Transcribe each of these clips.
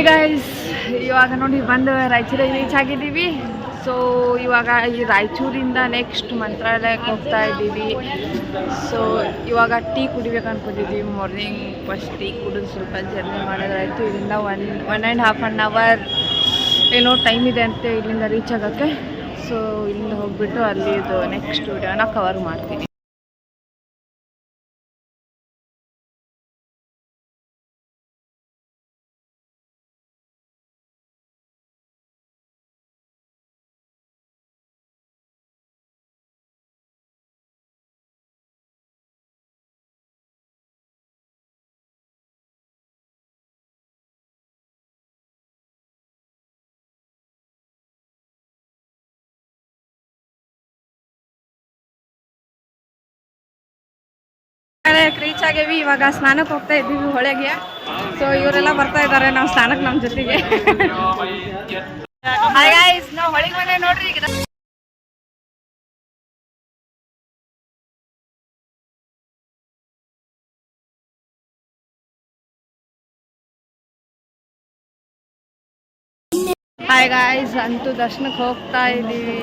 Guys, ಇವಾಗ ನೋಡಿ ಬಂದು ರಾಯಚೂರಿಗೆ ರೀಚ್ ಆಗಿದ್ದೀವಿ. ಸೊ ಇವಾಗ ಈ ರಾಯಚೂರಿಂದ ನೆಕ್ಸ್ಟ್ ಮಂತ್ರಾಲಯಕ್ಕೆ ಹೋಗ್ತಾ ಇದ್ದೀವಿ. ಸೊ ಇವಾಗ ಟೀ ಕುಡಿಬೇಕು ಅನ್ಕೊಂಡಿದ್ದೀವಿ. ಮಾರ್ನಿಂಗ್ ಫಸ್ಟ್ ಟೀ ಕುಡಿದು ಸ್ವಲ್ಪ ಜರ್ನಿ ಮಾಡೋದಾಯಿತು. ಇಲ್ಲಿಂದ one and half an hour ಏನೋ ಟೈಮ್ ಇದೆ ಅಂತೆ ಇಲ್ಲಿಂದ ರೀಚ್ ಆಗೋಕ್ಕೆ. ಸೊ ಇಲ್ಲಿಂದ ಹೋಗ್ಬಿಟ್ಟು ಅಲ್ಲಿದು ನೆಕ್ಸ್ಟ್ ವಿಡಿಯೋನ ಕವರ್ ಮಾಡ್ತೀನಿ. ರೀಚ್ ಆಗೇವಿ. ಇವಾಗ ಸ್ನಾನಕ್ಕೆ ಹೋಗ್ತಾ ಇದ್ದೀವಿ ಹೊಳೆಗೆ. ಸೊ ಇವರೆಲ್ಲ ಬರ್ತಾ ಇದ್ದಾರೆ ನಾವು ಸ್ನಾನಕ್ಕೆ ನಮ್ಮ ಜೊತೆಗೆ. ಹಾಯ್ ಗೈಸ್, ನಾವು ಹೊಳೆಗೆ ಬಂದೆ ನೋಡ್ರಿ. ಈಗ ಹಾಯ್ ಗೈಸ್, ಅಂತೂ ದರ್ಶನಕ್ಕೆ ಹೋಗ್ತಾ ಇದ್ದೀವಿ.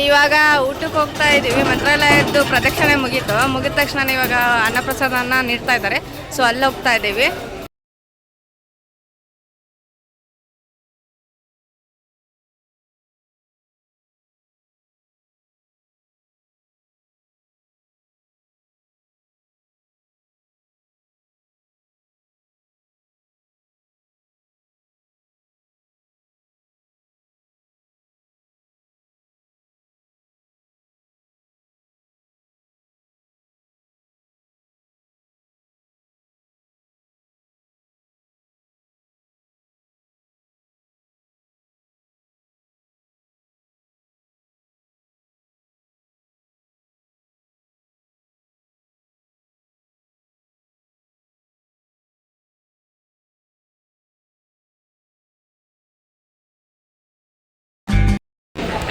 ಇವಾಗ ಊಟಕ್ಕೆ ಹೋಗ್ತಾ ಇದ್ದೀವಿ. ಮಂತ್ರಾಲಯದ್ದು ಪ್ರದಕ್ಷಿಣೆ ಮುಗಿದ ತಕ್ಷಣ ಇವಾಗ ಅನ್ನಪ್ರಸಾದನ ನೀಡ್ತಾ ಇದ್ದಾರೆ. ಸೊ ಅಲ್ಲಿ ಹೋಗ್ತಾ ಇದ್ದೀವಿ.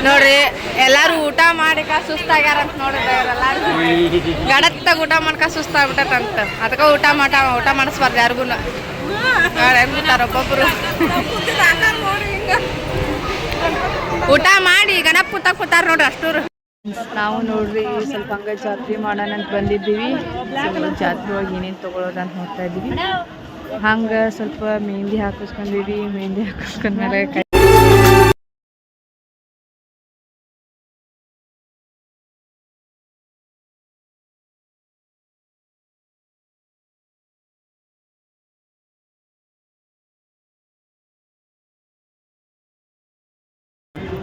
ನೋಡ್ರಿ, ಎಲ್ಲಾರು ಊಟ ಮಾಡಿಕ ಸುಸ್ತಾಗ್ಯಾರಂತ ನೋಡಿದ್ರೆ ಎಲ್ಲಾರು ಗಡತ್ತಾಗ ಊಟ ಮಾಡ್ಕ ಸುಸ್ತಾಗ್ಬಿಟ್ಟಂತ. ಅದಕ್ಕೆ ಊಟ ಮಾಡಿಸ್ಬಾರ್ದು ಯಾರಿಗೂ. ಹೆಂಗ್ಬಿಟ್ಟಾರ ಒಬ್ಬೊಬ್ರು ಊಟ ಮಾಡಿ ಗಣಪ್ ಕೂತಾರ ನೋಡ್ರಿ ಅಷ್ಟೂರು. ನಾವು ನೋಡ್ರಿ ಸ್ವಲ್ಪ ಹಂಗ ಜಾತ್ರೆ ಮಾಡೋಣ ಅಂತ ಬಂದಿದ್ದೀವಿ. ಜಾತ್ರೆ ಒಳಗೆ ಏನೇನು ತೊಗೊಳೋದಂತ ನೋಡ್ತಾ ಇದ್ದೀವಿ. ಹಂಗೆ ಸ್ವಲ್ಪ ಮೆಹಂದಿ ಹಾಕಿಸ್ಕೊಂಡಿವಿ. ಮೆಹಂದಿ ಹಾಕಿಸ್ಕೊಂಡ್ಮೇಲೆ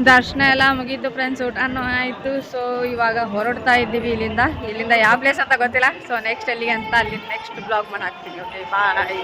ದರ್ಶನ ಎಲ್ಲ ಮುಗೀತು ಫ್ರೆಂಡ್ಸ್. ಊಟನೂ ಆಯಿತು. ಸೊ ಇವಾಗ ಹೊರಡ್ತಾ ಇದ್ದೀವಿ ಇಲ್ಲಿಂದ ಯಾವ ಪ್ಲೇಸ್ ಅಂತ ಗೊತ್ತಿಲ್ಲ. ಸೊ ನೆಕ್ಸ್ಟ್ ಎಲ್ಲಿಗೆ ಅಂತ ಅಲ್ಲಿ ನೆಕ್ಸ್ಟ್ ಬ್ಲಾಗ್ ಮಾಡಿ ಹಾಕ್ತೀವಿ. ಓಕೆ, ಬಾಯ್.